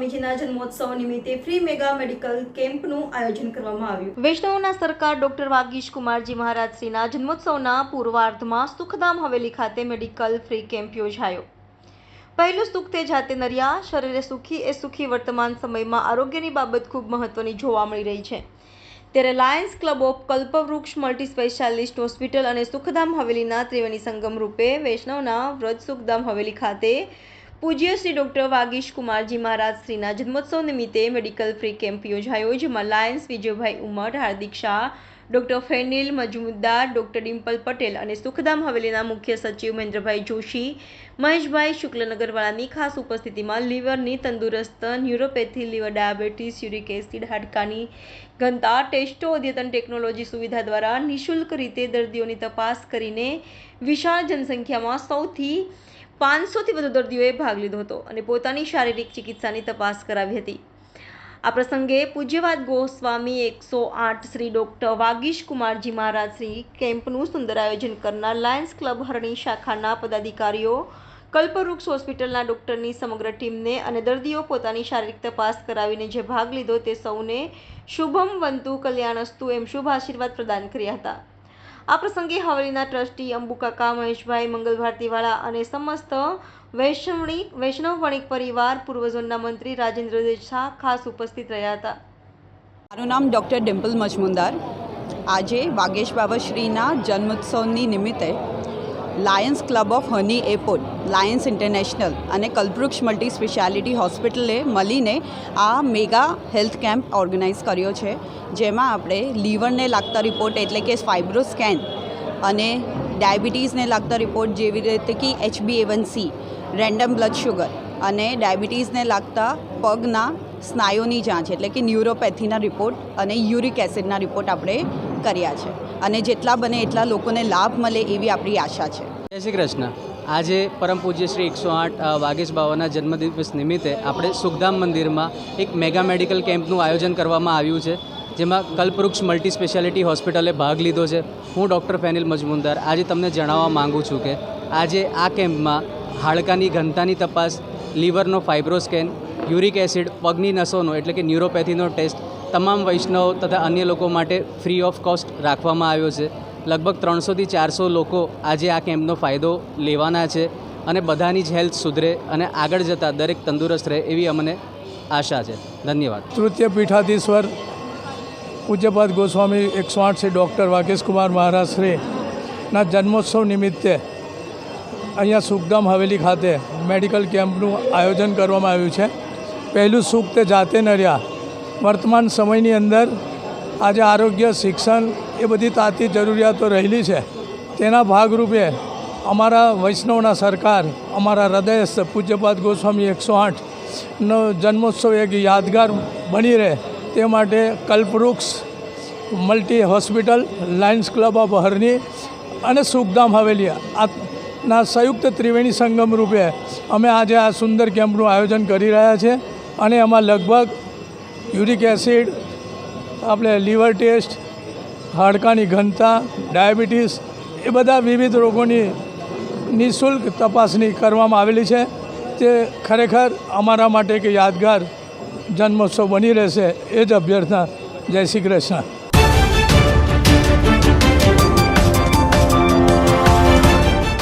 સ્વામીજીના જન્મોત્સવ નિમિત્તે free mega medical કેમ્પનું આયોજન કરવામાં આવ્યું। વૈષ્ણવના સરકાર ડોક્ટર વાગીશ કુમારજી મહારાજ શ્રીના જન્મોત્સવના પૂર્વાર્ધમાં સુખધામ હવેલી ખાતે મેડિકલ ફ્રી કેમ્પ યોજાયો। પહેલું સુખ તે જાતે નર્યા, શરીરે સુખી એ સુખી। વર્તમાન સમયમાં આરોગ્યની બાબત ખૂબ મહત્વની જોવા મળી રહી છે, ત્યારે lions club of Kalpavruksh multi specialist hospital અને સુખધામ હવેલીના ત્રિવેણી સંગમ રૂપે વૈષ્ણવના વ્રજ સુખધામ હવેલી ખાતે પૂજ્ય શ્રી ડોક્ટર વાગીશ કુમારજી મહારાજ શ્રીના જન્મોત્સવ નિમિત્તે મેડિકલ ફ્રી કેમ્પ યોજાયો, જેમાં લાયન્સ વિજયભાઈ ઉમર, હાર્દિક શાહ, ડોક્ટર ફેનિલ મજમુદાર, ડોક્ટર ડિમ્પલ પટેલ અને સુખધામ હવેલીના મુખ્ય સચિવ મહેન્દ્રભાઈ જોશી, મહેશભાઈ શુક્લનગરવાળાની ખાસ ઉપસ્થિતિમાં લીવરની તંદુરસ્ત, neuropathy, liver diabetes, uric acid, હાડકાની ઘનતા ટેસ્ટો અદ્યતન ટેકનોલોજી સુવિધા દ્વારા નિઃશુલ્ક રીતે દર્દીઓની તપાસ કરીને વિશાળ જનસંખ્યામાં સૌથી 500થી વધુ દર્દીઓએ ભાગ લીધો હતો અને પોતાની શારીરિક ચિકિત્સાની તપાસ કરાવી હતી। આ પ્રસંગે પૂજ્યવાદ ગોસ્વામી 108 શ્રી ડોક્ટર વાગીશ કુમારજી મહારાજ શ્રી કેમ્પનું સુંદર આયોજન કરનાર લાયન્સ ક્લબ હરણી શાખાના પદાધિકારીઓ, કલ્પવૃક્ષ હોસ્પિટલના ડોક્ટરની સમગ્ર ટીમને અને દર્દીઓ પોતાની શારીરિક તપાસ કરાવીને જે ભાગ લીધો તે સૌને શુભમ વંતુ કલ્યાણસ્તુ એમ શુભ આશીર્વાદ પ્રદાન કર્યા હતા। આ પ્રસંગે હવેલીના ટ્રસ્ટી અંબુકાકા, મહેશભાઈ, મંગલભારતીવાળા અને સમસ્ત વૈષ્ણવ વણિક પરિવાર, પૂર્વ ઝોનના મંત્રી રાજેન્દ્ર દેશા ખાસ ઉપસ્થિત રહ્યા હતા। મારું નામ ડૉક્ટર ડિમ્પલ મજમુદાર। આજે વાગેશ બાબાશ્રીના જન્મોત્સવની નિમિત્તે Lions club of honey airport, Lions international અને કલ્પવૃક્ષ મલ્ટી સ્પેશિયાલિટી હોસ્પિટલે મળીને આ મેગા હેલ્થ કેમ્પ ઓર્ગેનાઇઝ કર્યો છે, જેમાં આપણે લીવરને લાગતા રિપોર્ટ એટલે કે ફાઇબ્રો સ્કેન અને ડાયાબિટીસને લાગતા રિપોર્ટ જેવી રીતે કે HbA1c, રેન્ડમ બ્લડ શુગર અને ડાયાબિટીસને લાગતા પગના સ્નાયુની જાંચ એટલે કે ન્યુરોપેથીના રિપોર્ટ અને યુરિક એસિડના રિપોર્ટ આપણે કર્યા છે અને જેટલા બને એટલા લોકોને લાભ મળે એવી આપણી આશા છે। જય શ્રી કૃષ્ણ। આજે પરમ પૂજ્ય શ્રી 108 વાગીશ બાવાના જન્મદિવસ નિમિત્તે આપણે સુખધામ મંદિરમાં એક મેગા મેડિકલ કેમ્પનું આયોજન કરવામાં આવ્યું છે, જેમાં કલ્પવૃક્ષ મલ્ટી સ્પેશિયાલિટી હોસ્પિટલે ભાગ લીધો છે। હું ડૉક્ટર ફેનિલ મજમુદાર આજે તમને જણાવવા માગું છું કે આજે આ કેમ્પમાં હાડકાની ઘનતાની તપાસ, લીવરનો ફાઇબ્રો સ્કેન, યુરિક એસિડ, પગની નસોનો એટલે કે ન્યુરોપેથીનો ટેસ્ટ તમામ વૈષ્ણવ તથા અન્ય લોકો માટે ફ્રી ઓફ કોસ્ટ રાખવામાં આવ્યો છે। લગભગ 300થી 400 લોકો આજે આ કેમ્પનો ફાયદો લેવાના છે અને બધાની જ હેલ્થ સુધરે અને આગળ જતાં દરેક તંદુરસ્ત રહે એવી અમને આશા છે। ધન્યવાદ। તૃતીય પીઠાધીશ્વર પૂજ્યપાદ ગોસ્વામી 108 શ્રી ડૉક્ટર વાગીશ કુમાર મહારાજ શ્રીના જન્મોત્સવ નિમિત્તે અહીંયા સુખધામ હવેલી ખાતે મેડિકલ કેમ્પનું આયોજન કરવામાં આવ્યું છે। પહેલું સુખ તે જાતે નર્યા। વર્તમાન સમયની અંદર આજે આરોગ્ય, શિક્ષણ એ બધી તાતી જરૂરિયાતો રહેલી છે, તેના ભાગરૂપે અમારા વૈષ્ણવના સરકાર, અમારા હૃદયસ્થ પૂજ્યપાદ ગોસ્વામી 108નો જન્મોત્સવ એક યાદગાર બની રહે તે માટે Kalpavruksh multi hospital, lions club of Harni અને સુખધામ હવેલી ના સંયુક્ત ત્રિવેણી સંગમ રૂપે અમે આજે આ સુંદર કેમ્પનું આયોજન કરી રહ્યા છીએ અને એમાં લગભગ યુરિક એસિડ, આપણે લીવર ટેસ્ટ, હાડકાની ઘનતા, ડાયાબિટીસ એ બધા વિવિધ રોગોની નિઃશુલ્ક તપાસણી કરવામાં આવેલી છે। તે ખરેખર અમારા માટે એક યાદગાર જન્મોત્સવ બની રહેશે એ જ અભ્યર્થના। જય શ્રી કૃષ્ણ।